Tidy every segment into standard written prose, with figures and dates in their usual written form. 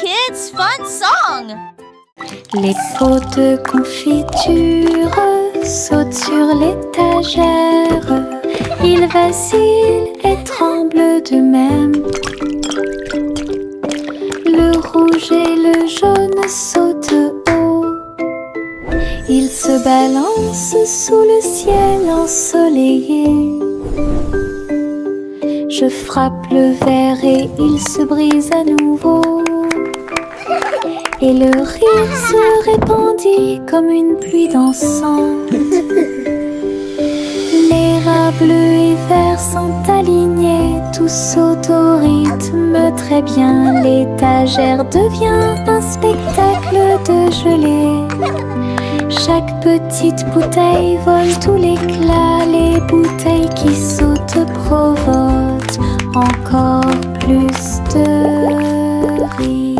kids' fun song. Les pots de confiture sautent sur l'étagère. Ils vacillent et tremblent d'eux-mêmes. Le rouge et le jaune sautent haut. Ils se balancent sous le ciel ensoleillé. Je frappe le verre et il se brise à nouveau. Et le rire se répandit comme une pluie dansante. Les rats bleus et verts sont alignés, tous sautent au rythme très bien. L'étagère devient un spectacle de gelée. Chaque petite bouteille vole tout l'éclat. Les bouteilles qui sautent provoquent encore plus de rire.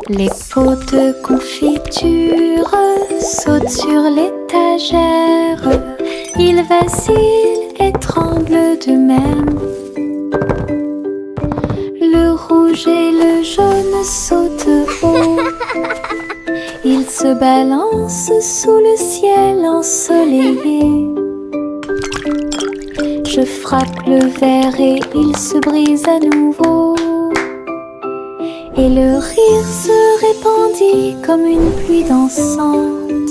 Les pots de confiture sautent sur l'étagère. Ils vacillent et tremblent d'eux-mêmes. Le rouge et le jaune sautent haut. Ils se balancent sous le ciel ensoleillé. Je frappe le verre et il se brise à nouveau. Et le rire se répandit comme une pluie dansante.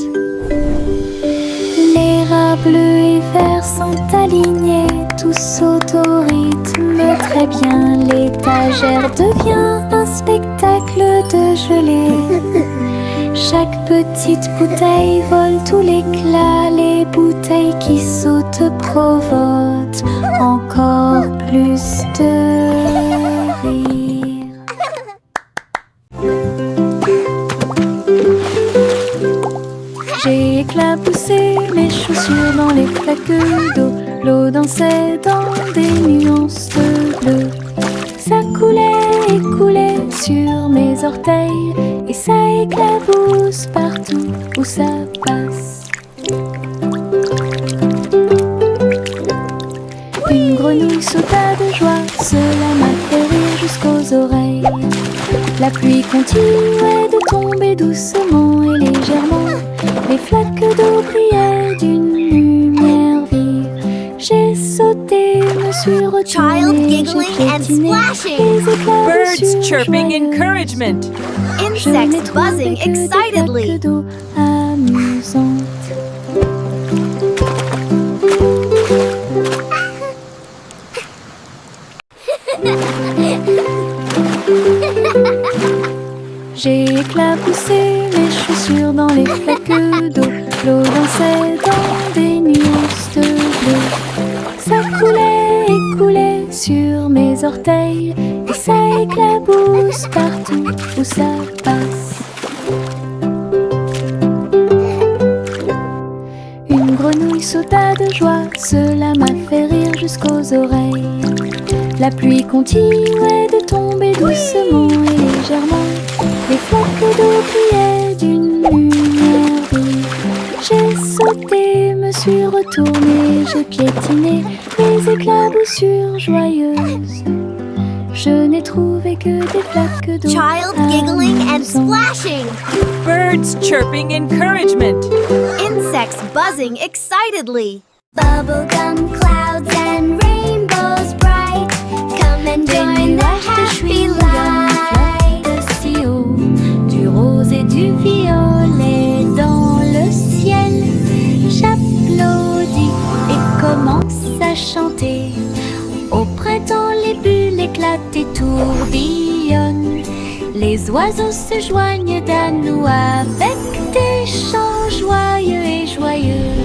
Les rats bleus et verts sont alignés, tous sautent au rythme très bien. L'étagère devient un spectacle de gelée. Chaque petite bouteille vole tout l'éclat. Les bouteilles qui sautent provoquent encore plus de rire. J'ai éclaboussé mes chaussures dans les flaques d'eau. L'eau dansait dans des nuances de bleu. Ça coulait et coulait sur mes orteils. Et ça éclabousse partout où ça passe. Une grenouille sauta de joie, cela m'a fait rire jusqu'aux oreilles. La pluie continuait de tomber doucement et légèrement. Les flaques d'eau brillaient d'une lumière vive. J'ai sauté, me suis retournée, j'ai piétiné les éclats Birds chirping encouragement. Insects buzzing excitedly. d'eau amusantes. J'ai éclaboussé mes chaussures dans les flaques d'eau. L'eau dansait dans des nuances de bleu. Ça coulait et coulait sur mes orteils. Et ça éclabousse partout où ça passe. Une grenouille sauta de joie, cela m'a fait rire jusqu'aux oreilles. La pluie continuait de tomber doucement et légèrement. Les flaques d'eau brillaient d'une lumière vive. J'ai sauté, me suis retournée, j'ai piétiné les éclaboussures joyeuses. Je n'ai trouvé que des flaques d'eau. Child giggling and amusantes. splashing. Birds chirping encouragement. Insects buzzing excitedly. Bubblegum clouds and rainbows bright. Come and Des join the nuages de happy chewing-gum light. flottent si haut, du rose et du violet dans le ciel. J'applaudis et commence à chanter. Au printemps, les bulles éclatent et tourbillonnent. Les oiseaux se joignent à nous avec des chants joyeux et joyeux.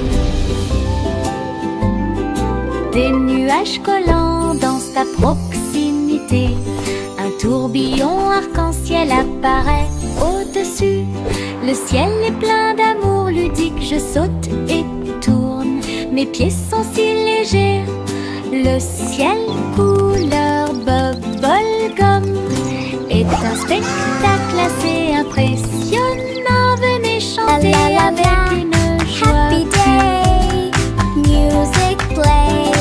Des nuages collants dansent à proximité. Un tourbillon arc-en-ciel apparaît au-dessus. Le ciel est plein d'amour ludique. Je saute et tourne. Mes pieds sont si légers. Le ciel couleur bubblegum est un spectacle assez impressionnant. Venez chanter avec une joie. Happy day, music play.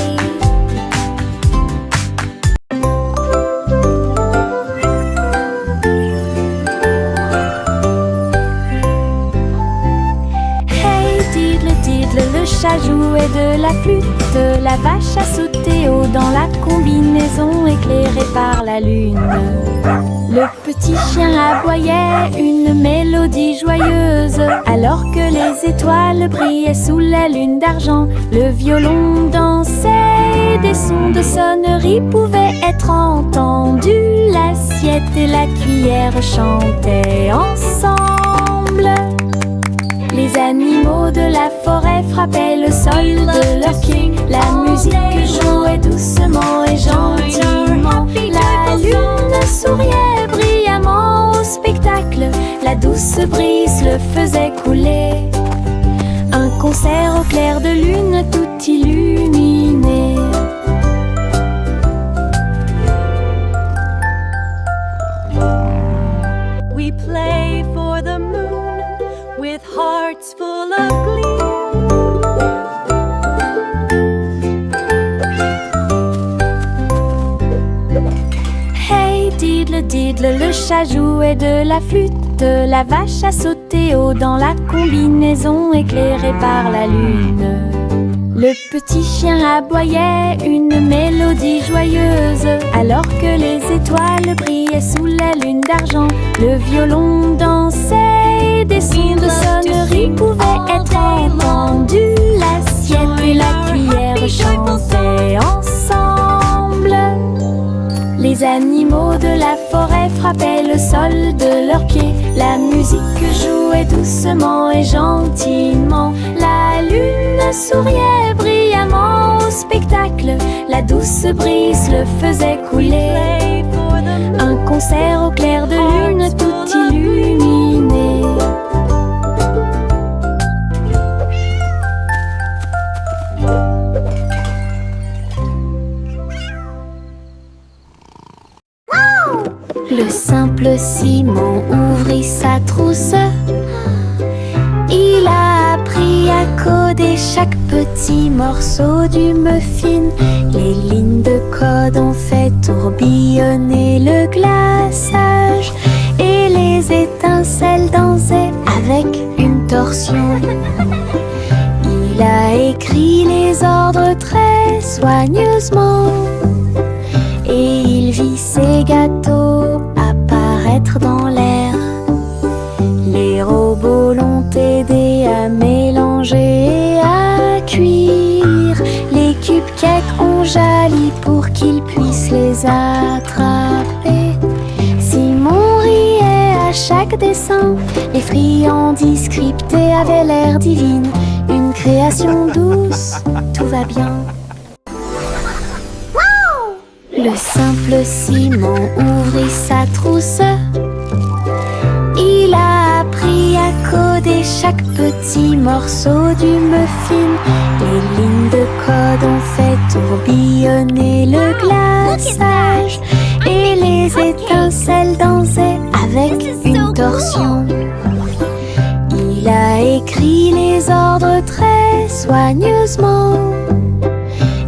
flûte, la vache a sauté haut dans la combinaison éclairée par la lune. Le petit chien aboyait une mélodie joyeuse, alors que les étoiles brillaient sous la lune d'argent. Le violon dansait et des sons de sonnerie pouvaient être entendus. L'assiette et la cuillère chantaient ensemble. Les animaux de la forêt frappaient le sol de leurs pieds. La musique jouait doucement et gentiment. La lune souriait brillamment au spectacle. La douce brise le faisait couler. Un concert au clair de lune tout illuminé. We play for the moon with hearts full of glee. Hey diddle diddle, le chat jouait de la flûte. La vache a sauté haut dans la combinaison éclairée par la lune. Le petit chien aboyait une mélodie joyeuse, alors que les étoiles brillaient sous la lune d'argent. Le violon dansait et des sons de sonnerie pouvaient être entendus. L'assiette et la cuillère chantaient ensemble. Les animaux de la forêt frappaient le sol de leurs pieds. La musique jouait doucement et gentiment. La lune souriait brillamment au spectacle. La douce brise le faisait couler. Un concert au clair de lune tout illuminé. Le simple Simon ouvrit sa trousse. Il a appris à coder chaque petit morceau du muffin. Les lignes de code ont fait tourbillonner le glaçage et les étincelles dansaient avec une torsion. Il a écrit les ordres très soigneusement et il vit ses gâteaux apparaître dans l'air. Les robots l'ont aidé à mélanger et à cuire. Les cupcakes ont jali pour qu'il puisse les attraper. Simon riait à chaque dessin. Les friandises scriptées avaient l'air divine. Une création douce, tout va bien. Le simple Simon ouvrit sa trousse. Il a appris à coder chaque petit morceau du muffin. Les lignes de code ont fait tourbillonner le glaçage et les étincelles dansaient avec une torsion. Il a écrit les ordres très soigneusement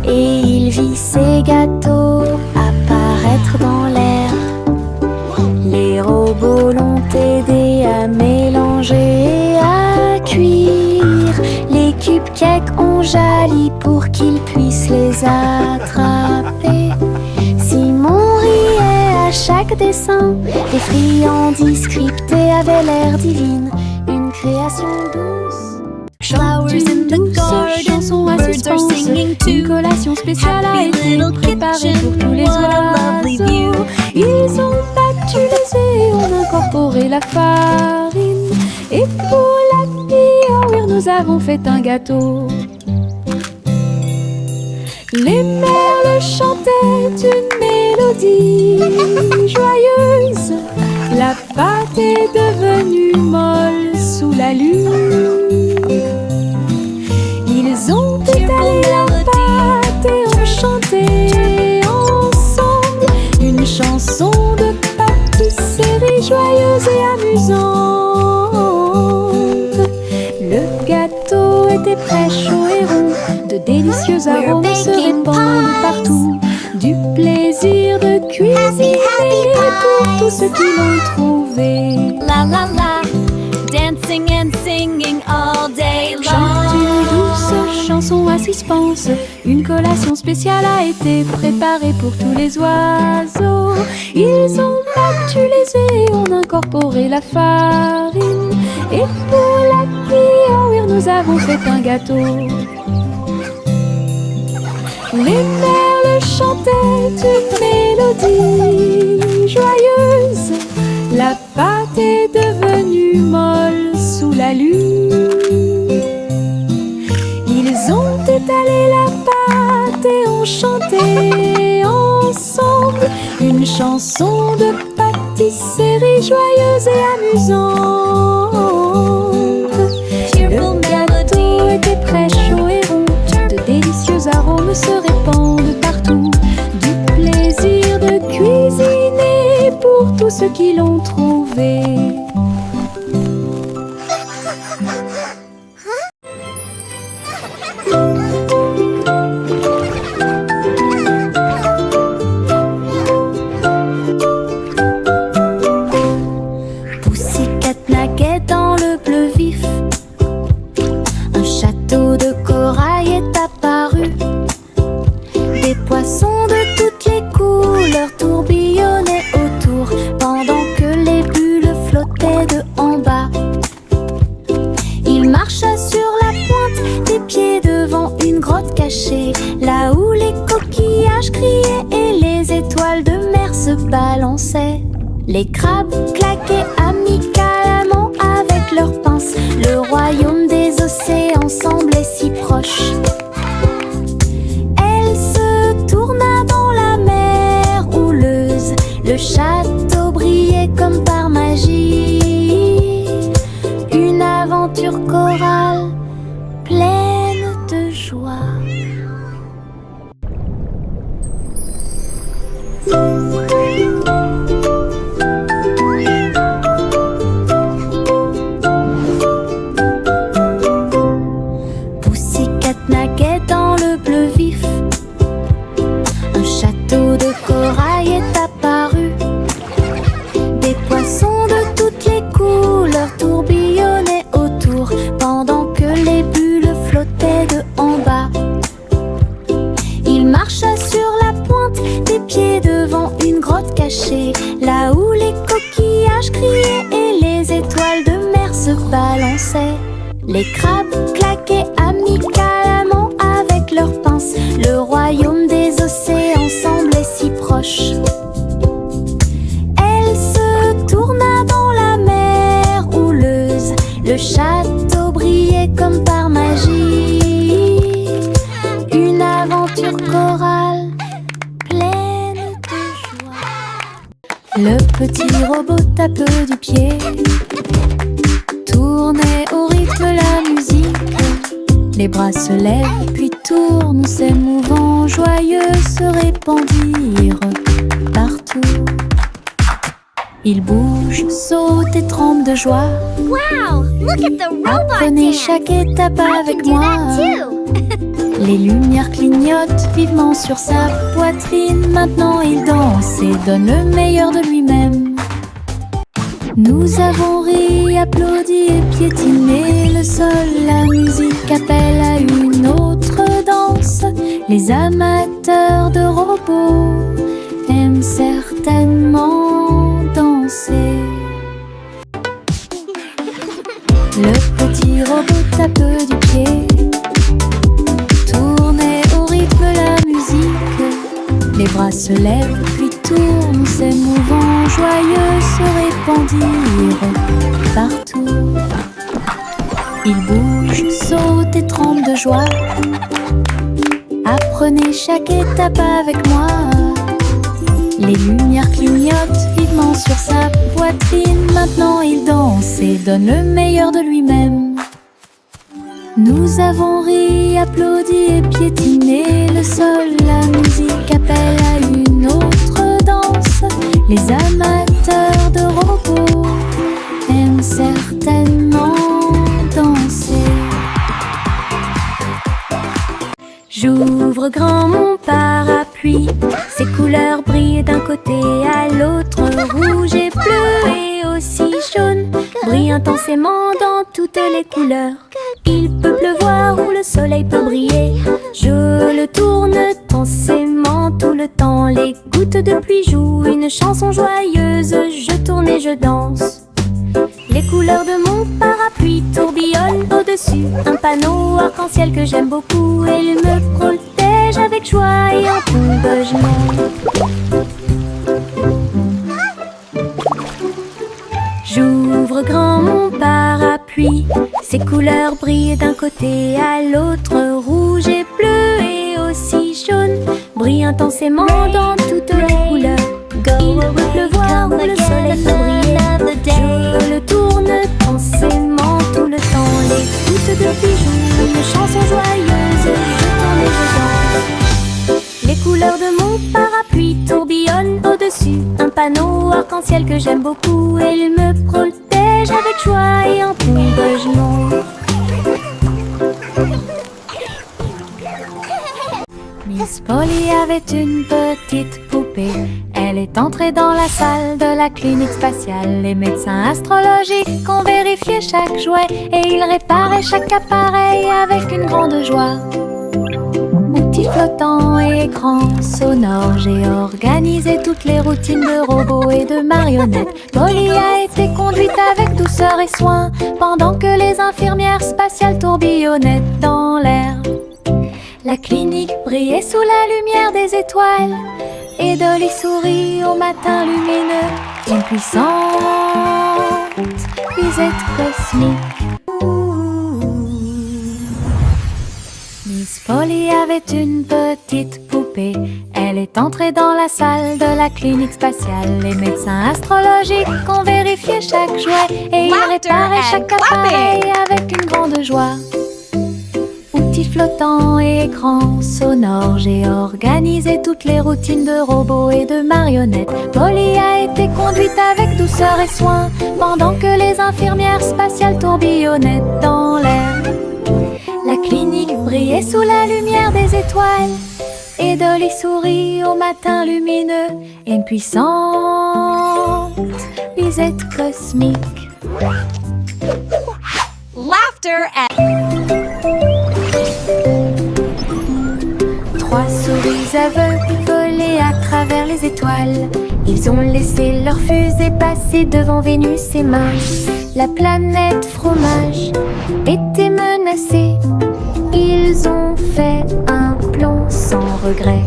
et il vit ses gâteaux apparaître dans l'air. Les robots l'ont aidé à mélanger et à cuire. Les cupcakes ont jali pour qu'il puisse les attraper. Simon riait à chaque dessin. Les friandises scriptées avaient l'air divine. Une création douce. Flowers in the garden, birds are singing too. Une collation spéciale a été préparée pour tous les oiseaux. Ils ont battu les œufs et ont incorporé la farine. Et pour la pire, nous avons fait un gâteau. Les merles chantaient une mélodie joyeuse. La pâte est devenue molle sous la lune. Ils ont étalé la pâte et ont chanté ensemble une chanson de pâtisserie joyeuse et amusante. Le gâteau était très chaud et rond, de délicieux arômes se répandent partout. Du plaisir de cuisiner pour tous ceux qui l'ont trouvé. La la la, dancing and singing all day long. Chante une douce chanson sont à suspense. Une collation spéciale a été préparée pour tous les oiseaux. Ils ont battu les œufs et ont incorporé la farine. Et pour la cuire, nous avons fait un gâteau. Les merles chantaient une mélodie joyeuse. La pâte est devenue molle sous la lune. Ils ont étalé la pâte et ont chanté ensemble une chanson de pâtisserie joyeuse et amusante. Le gâteau était très chaud et rond, de délicieux arômes se répandent partout. Du plaisir de cuisiner pour tous ceux qui l'ont trouvé. Là où les coquillages criaient et les étoiles de mer se balançaient. Les crabes claquaient amicalement avec leurs pinces. Le royaume des océans semblait si proche. Elle se tourna dans la mer houleuse. Le château brillait comme par magie. Une aventure chorale pleine de joie. Pussycat naguait dans le bleu vif. Un château de corail est apparu. Des poissons de toutes les couleurs tourbillonnaient autour pendant que les bulles flottaient de en bas. Il marcha sur la pointe des pieds devant une grotte cachée, là où les coquillages criaient et les étoiles de mer se balançaient. Les crabes claquaient amicalement avec leurs pinces. Le royaume des océans semblait si proche. Elle se tourna dans la mer houleuse. Le château brillait comme par magie. Une aventure chorale pleine de joie. Le petit robot tape du pied, tournait au rythme la musique. Les bras se lèvent puis tournent, s'émouvant, joyeux se répandirent partout. Il bouge, saute et tremble de joie. Wow! Look at the robot Apprenez dance! chaque étape avec I can do moi. that too! Les lumières clignotent vivement sur sa poitrine. Maintenant il danse et donne le meilleur de lui-même. Nous avons ri, applaudi et piétiné le sol. La musique appelle à une autre danse. Les amateurs de robots aiment certainement danser. Le petit robot tape du pied, tournait au rythme la musique. Les bras se lèvent puis tournent, s'émouvant, joyeux se répandirent partout. Il bouge, saute et tremble de joie. Apprenez chaque étape avec moi. Les lumières clignotent vivement sur sa poitrine. Maintenant il danse et donne le meilleur de lui-même. Nous avons ri, applaudi et piétiné le sol. La musique appelle à une autre danse. Les amateurs de robots aiment certainement danser. J'ouvre grand mon parapluie, ses couleurs brillent d'un côté à l'autre. Rouge et bleu et aussi jaune brillent intensément dans toutes les couleurs. Il peut pleuvoir ou le soleil peut briller. les gouttes de pluie jouent une chanson joyeuse. Je tourne et je danse. Les couleurs de mon parapluie tourbillonnent au-dessus. Un panneau arc-en-ciel que j'aime beaucoup. Il me protège avec joie et en tombe je m'aime. J'ouvre grand mon parapluie. Ses couleurs brillent d'un côté à l'autre. Rouge et bleu et aussi jaune brillent intensément dans toutes les couleurs. Il peut pleuvoir ou le soleil peut briller. Je le tourne pensément tout le temps. Les gouttes de pluie jouent une chanson joyeuse. Je tourne et je danse. Les couleurs de mon parapluie tourbillonnent au-dessus. Un panneau arc-en-ciel que j'aime beaucoup. Il me protège avec joie et en tombe je monte. Miss Polly avait une petite poupée. Elle est entrée dans la salle de la clinique spatiale. Les médecins astrologiques ont vérifié chaque jouet et ils réparaient chaque appareil avec une grande joie. Outils flottants et écrans sonores, j'ai organisé toutes les routines de robots et de marionnettes. Polly a été conduite avec douceur et soin pendant que les infirmières spatiales tourbillonnaient dans l'air. La clinique brillait sous la lumière des étoiles et Dolly sourit au matin lumineux. Une puissante visite cosmique. Miss Polly avait une petite poupée. Elle est entrée dans la salle de la clinique spatiale. Les médecins astrologiques ont vérifié chaque jouet et ils réparaient chaque appareil avec une grande joie. Outils flottants et écrans sonores, j'ai organisé toutes les routines de robots et de marionnettes. Polly a été conduite avec douceur et soin pendant que les infirmières spatiales tourbillonnaient dans l'air. La clinique brillait sous la lumière des étoiles et Dolly sourit au matin lumineux. Une puissante visite cosmique. Laughter at... Trois souris aveugles volaient à travers les étoiles. Ils ont laissé leur fusée passer devant Vénus et Mars. La planète fromage était menacée. Ils ont fait un plan sans regret.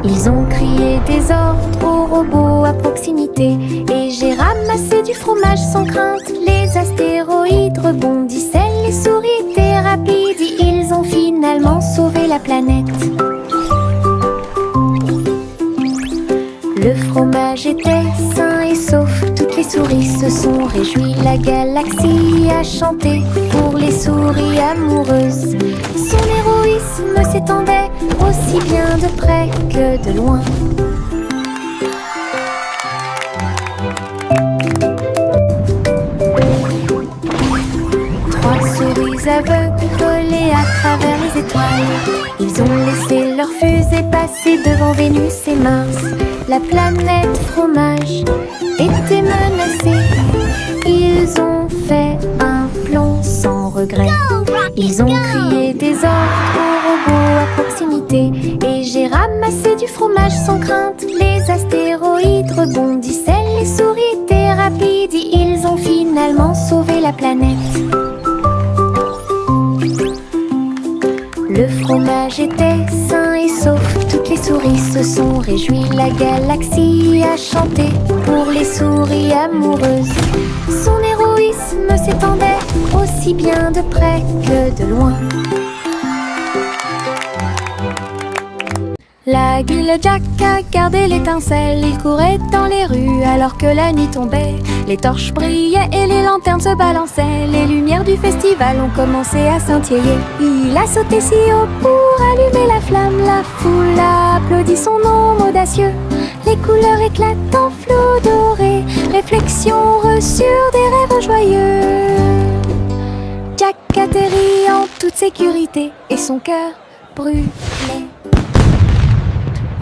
Ils ont crié des ordres aux robots à proximité. Et j'ai ramassé du fromage sans crainte. Les astéroïdes rebondissaient, les souris étaient rapides. Ils ont finalement sauvé la planète. Le fromage était sain et sauf. Toutes les souris se sont réjouies. La galaxie a chanté pour les souris amoureuses. Son héroïsme s'étendait aussi bien de près que de loin. Trois souris aveugles volaient à travers les étoiles. Ils ont laissé leur fusée passer devant Vénus et Mars. La planète fromage était menacée. Ils ont fait un plan sans regret. Ils ont crié des ordres aux robots à proximité. Et j'ai ramassé du fromage sans crainte. Les astéroïdes rebondissaient, les souris étaient rapides. Ils ont finalement sauvé la planète. Le fromage était sain et sauf. Toutes les souris se sont réjouies. La galaxie a chanté pour les souris amoureuses. Son héroïsme s'étendait aussi bien de près que de loin. La guille Jack a gardé l'étincelle. Il courait dans les rues alors que la nuit tombait. Les torches brillaient et les lanternes se balançaient. Les lumières du festival ont commencé à scintiller. Il a sauté si haut pour allumer la flamme. La foule a applaudi son nom audacieux. Les couleurs éclatent en flot doré. Réflexion reçue des rêves joyeux. Jack atterrit en toute sécurité et son cœur brûlait.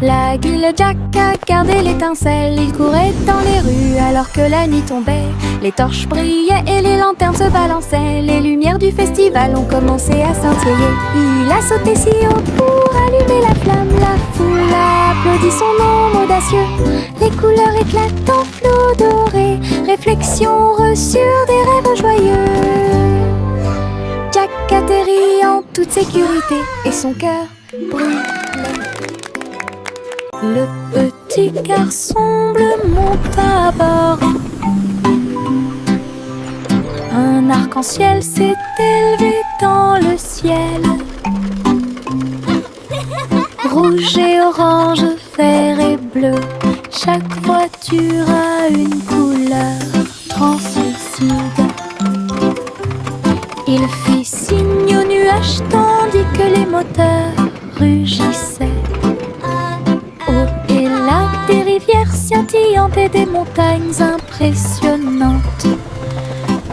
La guille Jack a gardé l'étincelle. Il courait dans les rues alors que la nuit tombait. Les torches brillaient et les lanternes se balançaient. Les lumières du festival ont commencé à scintiller. Il a sauté si haut pour allumer la flamme. La foule a applaudi son nom audacieux. gracieux, les couleurs éclatent en flot doré, réflexion reçue des rêves joyeux. Jack atterrit en toute sécurité et son cœur brûlait. Le petit garçon bleu monte à bord. Un arc-en-ciel s'est élevé dans le ciel. Rouge et orange, vert et bleu, chaque voiture a une couleur translucide. Il fit signe aux nuages tandis que les moteurs rugissaient. Au-delà des rivières scintillantes et des montagnes impressionnantes,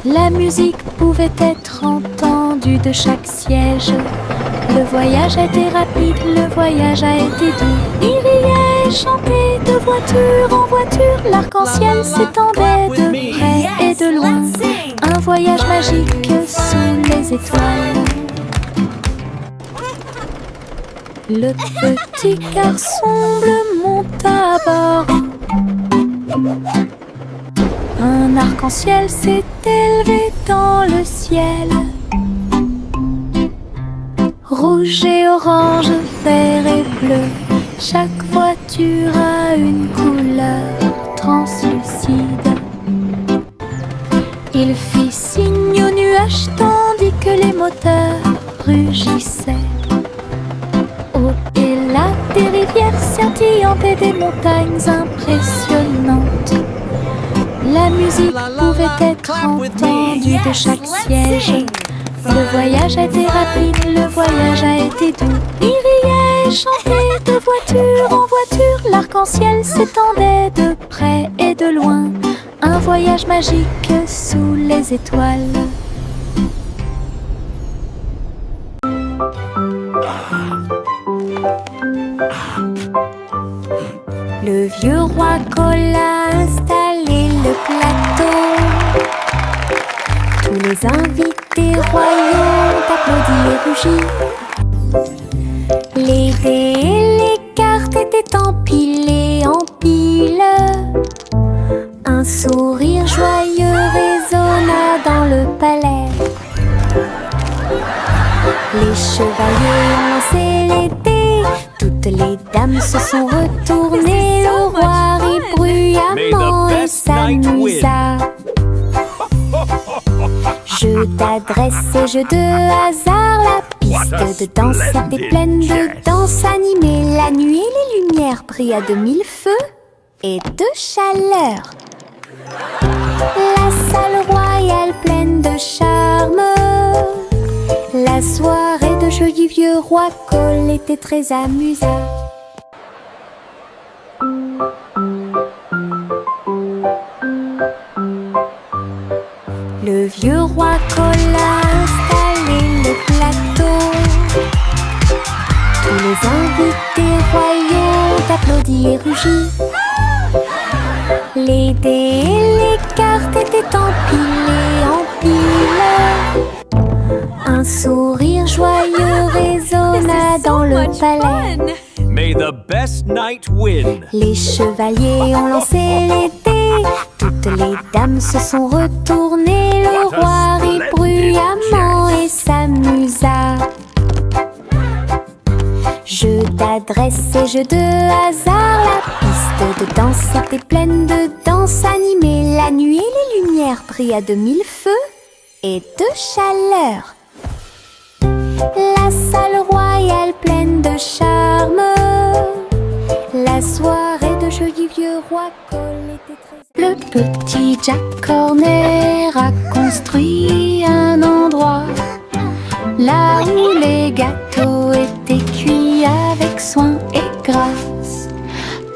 la musique pouvait être entendue de chaque siège. Le voyage a été rapide, le voyage a été doux. Il riait et chantait de voiture en voiture. L'arc-en-ciel s'étendait de près et de loin. Un voyage magique sous les étoiles. Le petit garçon bleu monte à bord. Un arc-en-ciel s'est élevé dans le ciel. Rouge et orange, vert et bleu, chaque voiture a une couleur translucide. Il fit signe aux nuages tandis que les moteurs rugissaient. Au-delà des rivières scintillantes et des montagnes impressionnantes, la musique pouvait être entendue de chaque siège. Le voyage a été rapide, le voyage a été doux. Il riait et chantait de voiture en voiture. L'arc-en-ciel s'étendait de près et de loin. Un voyage magique sous les étoiles. Le vieux roi Cole a installé le plateau. Tous les invités royaux applaudis et rougis. Les dés et les cartes étaient empilés en piles. Un sourire joyeux résonna dans le palais. Les chevaliers ont lancé les dés. Toutes les dames se sont retournées. Le roi rit bruyamment et s'amusa. Jeu d'adresse et jeu de hasard, la piste de danse était pleine de danse animée. La nuit, les lumières brillent à de mille feux et de chaleur. La salle royale pleine de charme. La soirée de jeu du vieux roi Cole était très amusante. Le vieux roi Cole a installé le plateau. Tous les invités royaux applaudis et rougis. Les dés et les cartes étaient empilés en piles. Un sourire joyeux résonna dans le palais. May the best knight win. Les chevaliers ont lancé les dés. Toutes les dames se sont retournées. Le roi rit bruyamment et s'amusa. Jeu d'adresse et jeu de hasard, la piste de danse était pleine de danse animée. La nuit, les lumières brillent à de mille feux et de chaleur. La salle royale pleine de charme. La soirée de jeu du vieux roi Cole était très... Le petit Jack Horner a construit un endroit là où les gâteaux étaient cuits avec soin et grâce.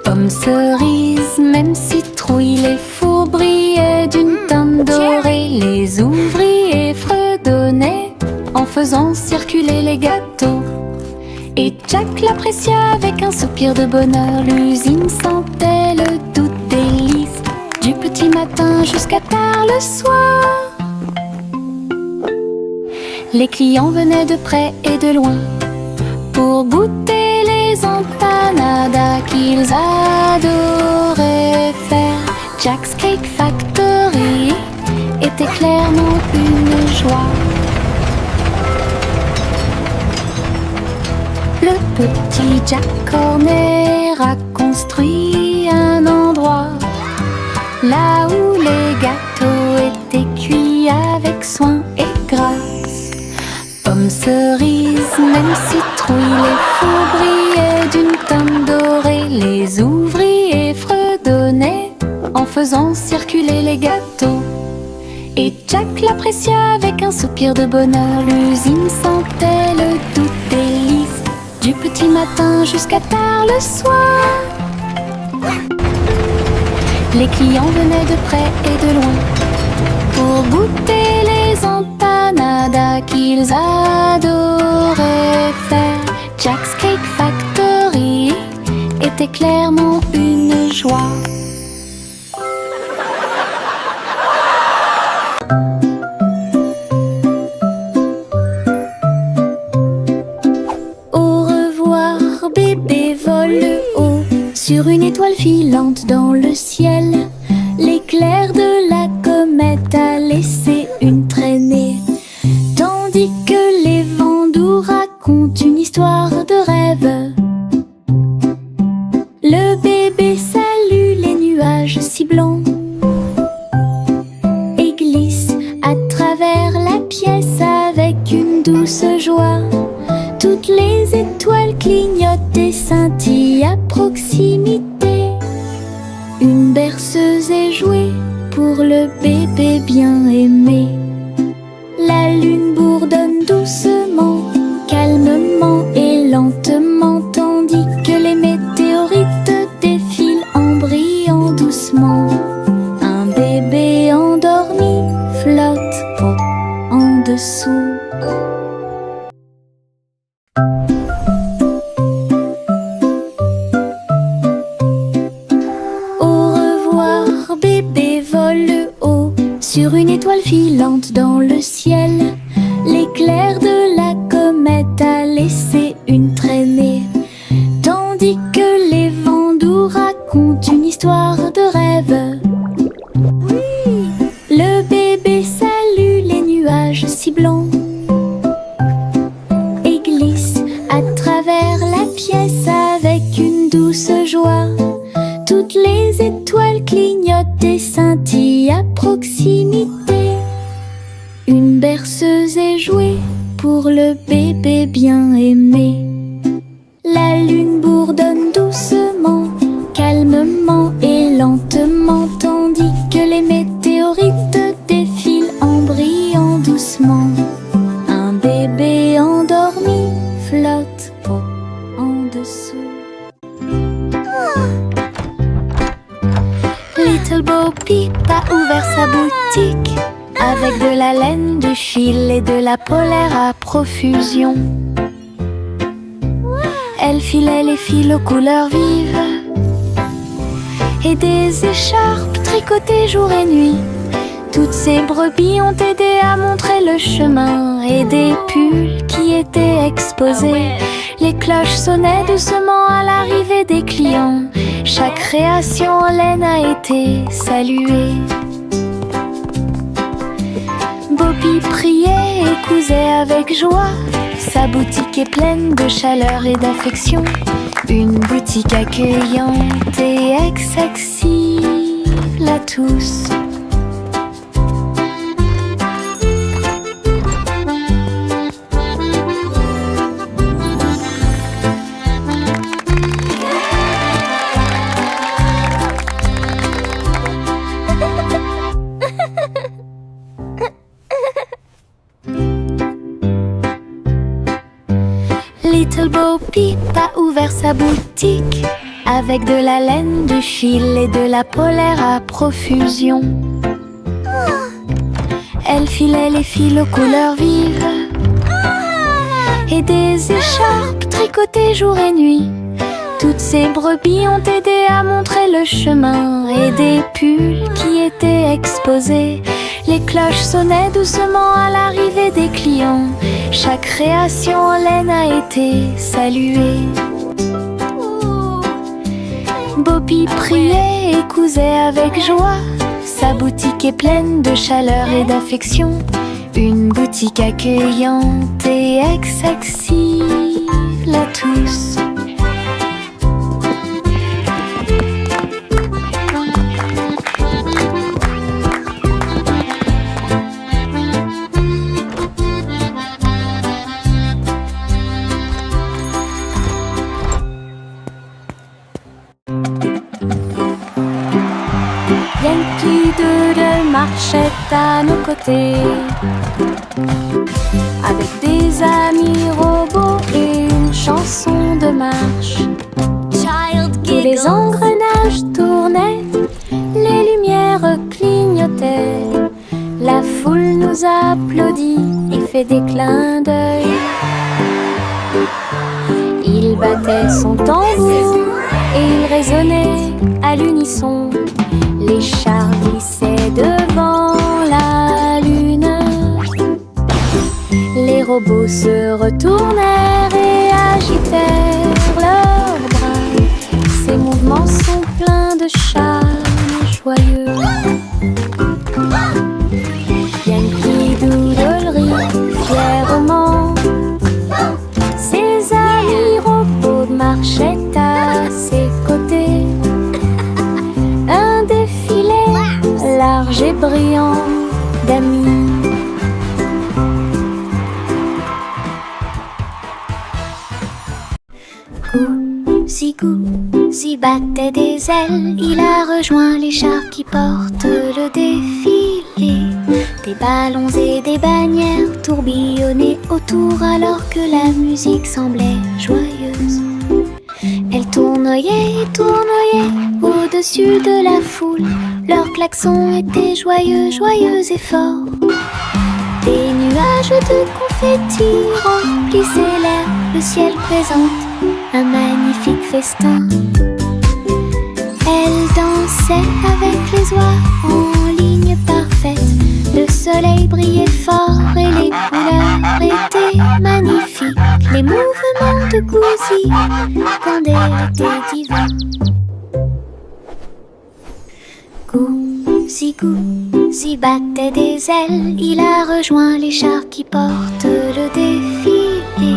Pommes, cerises, même citrouilles, les fours brillaient d'une teinte dorée. Les ouvriers fredonnaient en faisant circuler les gâteaux. Et Jack l'apprécia avec un soupir de bonheur. L'usine sentait le doux délice du petit matin jusqu'à tard le soir. Les clients venaient de près et de loin pour goûter les les empanadas qu'ils adoraient faire. Jack's Cake Factory était clairement une joie. Le petit Jack Horner a construit un endroit là où les gâteaux étaient cuits avec soin et grâce. Pommes, cerises, même citrouilles, les fous brillaient d'une teinte dorée. Les ouvriers fredonnaient en faisant circuler les gâteaux. Et Jack l'apprécia avec un soupir de bonheur. L'usine sentait le doux délice du petit matin jusqu'à tard le soir. Les clients venaient de près et de loin pour goûter les empanadas qu'ils adoraient faire. Jack's Cake Factory était clairement une joie. Au revoir bébé vole haut sur une étoile filante dans le ciel. L'éclair de la comète a laissé une traînée, tandis que les vents doux racontent une histoire de rêve. Le bébé salue les nuages si blancs et glisse à travers la pièce avec une douce joie. Toutes les étoiles clignotent et scintillent à proximité. Une berceuse est jouée pour le bébé bien aimé. La lune bourdonne doucement, calmement et lentement, tandis que les météorites défilent en brillant doucement. Un bébé endormi flotte en dessous. Sur une étoile filante dans le ciel, l'éclair de la comète a laissé une traînée, tandis que les vents doux racontent une histoire de rêve. Le bébé salue les nuages si blancs et glisse à travers la pièce avec une douce joie. Toutes les étoiles clignotent et scintillent à proximité. Une berceuse est jouée pour le bébé bien aimé. La lune bourdonne doucement, calmement et lentement, tandis que les météorites défilent en brillant doucement. Un bébé endormi flotte en dessous. Little Bo Peep a ouvert sa boutique avec de la laine, du fil et de la polaire à profusion. Elle filait les fils aux couleurs vives et des écharpes tricotées jour et nuit. Toutes ces brebis ont aidé à montrer le chemin et des pulls qui étaient exposés. Les cloches sonnaient doucement à l'arrivée des clients. Chaque création en laine a été saluée. Bobby priait et cousait avec joie. Sa boutique est pleine de chaleur et d'affection. Une boutique accueillante et accessible à tous. Little Bo Peep a ouvert sa boutique avec de la laine, du fil et de la polaire à profusion. Elle filait les fils aux couleurs vives et des écharpes tricotées jour et nuit. Toutes ces brebis ont aidé à montrer le chemin et des pulls qui étaient exposés. Les cloches sonnaient doucement à l'arrivée des clients. Chaque création en laine a été saluée. Boppy priait et cousait avec joie. Sa boutique est pleine de chaleur et d'affection. Une boutique accueillante et accessible à tous. Yankee Doodle marchait à nos côtés, avec des amis robots et une chanson de marche. Tous les engrenages tournaient, les lumières clignotaient. La foule nous applaudit et fait des clins d'œil. Il battait son tambour et il résonnait à l'unisson. Les chars glissaient devant la lune. Les robots se retournèrent et agitèrent leurs bras. Ces mouvements sont pleins de charme joyeux. Yankee Doodle rit fièrement. Ses amis robots marchaient à ses côtés. Un défilé large et brillant d'amis. Gousi battait des ailes, il a rejoint les chars qui portent le défilé. Des ballons et des bannières tourbillonnaient autour alors que la musique semblait joyeuse. Elle tournoyait et tournoyait au-dessus de la foule. Leurs klaxons étaient joyeux, joyeux et forts. Des nuages de confettis remplissaient l'air, le ciel présente un magnifique festin. Elle dansait avec les oies en ligne parfaite. Le soleil brillait fort et les couleurs étaient magnifiques. Les mouvements de Gousi quand elle était divin. Gousi battait des ailes, il a rejoint les chars qui portent le défilé.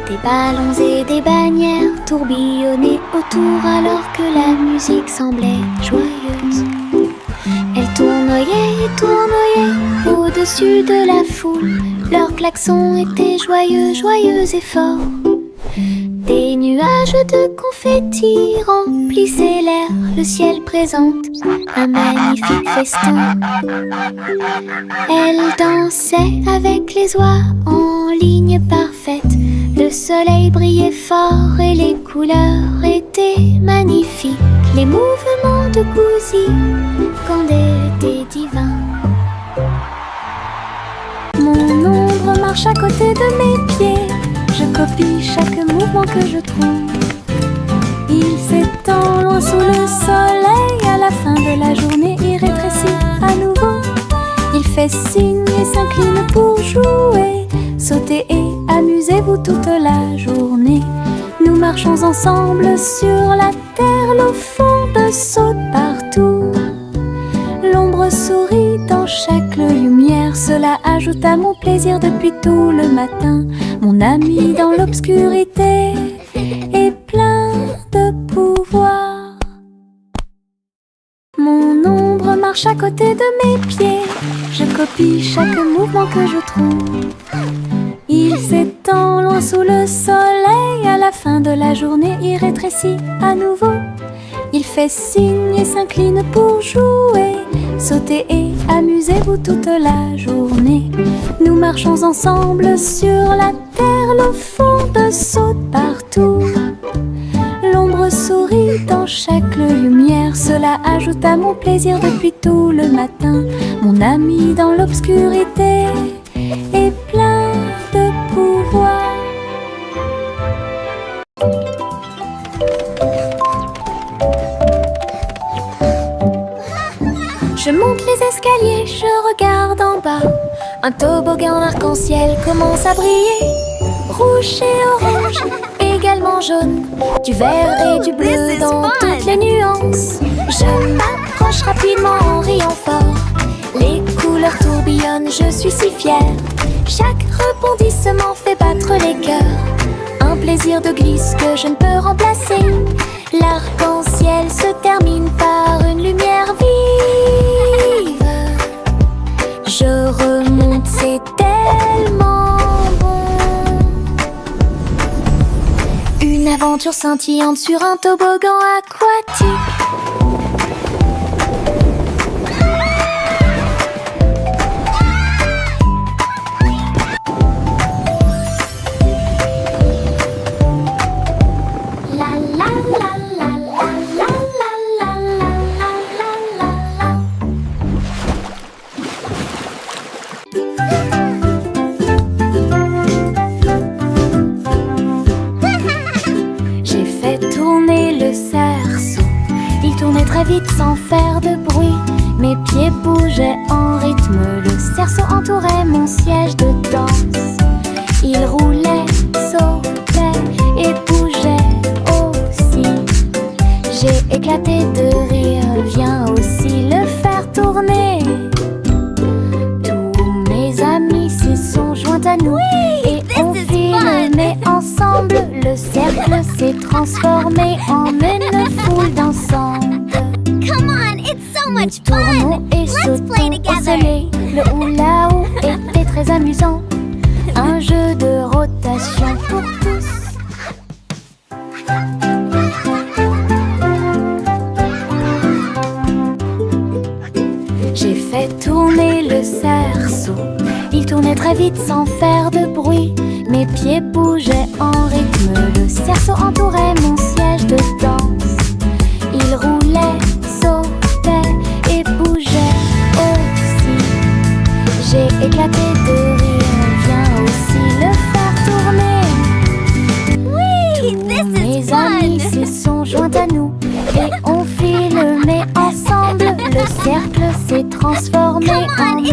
Des ballons et des bannières tourbillonnaient autour alors que la musique semblait joyeuse. Elle tournoyait et tournoyait au-dessus de la foule. Leurs klaxons étaient joyeux, joyeux et forts. Des nuages de confettis remplissaient l'air, le ciel présente un magnifique festin. Elle dansait avec les oies en ligne parfaite. Le soleil brillait fort et les couleurs étaient magnifiques. Les mouvements de Gousi quand elle était divin. Mon ombre marche à côté de mes pieds. Je copie chaque mouvement que je trouve. Il s'étend loin sous le soleil. À la fin de la journée, il rétrécit à nouveau. Il fait signe et s'incline pour jouer. Sautez et amusez-vous toute la journée. Nous marchons ensemble sur la terre. L'eau fonde saute partout. L'ombre sourit dans chaque lumière. Cela ajoute à mon plaisir depuis tout le matin. Mon ami dans l'obscurité est plein de pouvoir. Mon ombre marche à côté de mes pieds. Je copie chaque mouvement que je trouve. Il s'étend loin sous le soleil. À la fin de la journée, il rétrécit à nouveau. Il fait signe et s'incline pour jouer. Sautez et amusez-vous toute la journée. Nous marchons ensemble sur la terre. L'eau fonde saute partout. L'ombre sourit dans chaque lumière. Cela ajoute à mon plaisir depuis tout le matin. Mon ami dans l'obscurité est plein de pouvoir. Je monte les escaliers, je regarde en bas. Un toboggan arc-en-ciel commence à briller. Rouge et orange et également jaune, du vert et du bleu dans toutes les nuances. Je m'approche rapidement en riant fort. Les couleurs tourbillonnent, je suis si fière. Chaque rebondissement fait battre les cœurs. Un plaisir de glisse que je ne peux remplacer. L'arc-en-ciel se termine par une lumière vive. Je remonte, c'est tellement bon. Une aventure scintillante sur un toboggan aquatique. Très vite sans faire de bruit, mes pieds bougeaient en rythme. Le cerceau entourait mon siège de danse. Il roulait, sautait et bougeait aussi. J'ai éclaté de rire, viens aussi le faire tourner. Tous mes amis s'y sont joints à nous et on filmait ensemble. Le cercle s'est transformé en une foule dansante. Nous tournons et sautons au soleil. Le hula-hoop était très amusant. Un jeu de rotation pour tous. J'ai fait tourner le cerceau. Il tournait très vite sans faire de bruit. Mes pieds bougeaient en rythme. Le cerceau entourait mon siège de danse. Il roulait, sautait et bougeait aussi. J'ai éclaté de rire, viens aussi le faire tourner. Oui, tous mes amis s'y sont joints à nous et on filmait ensemble. Le cercle s'est transformé en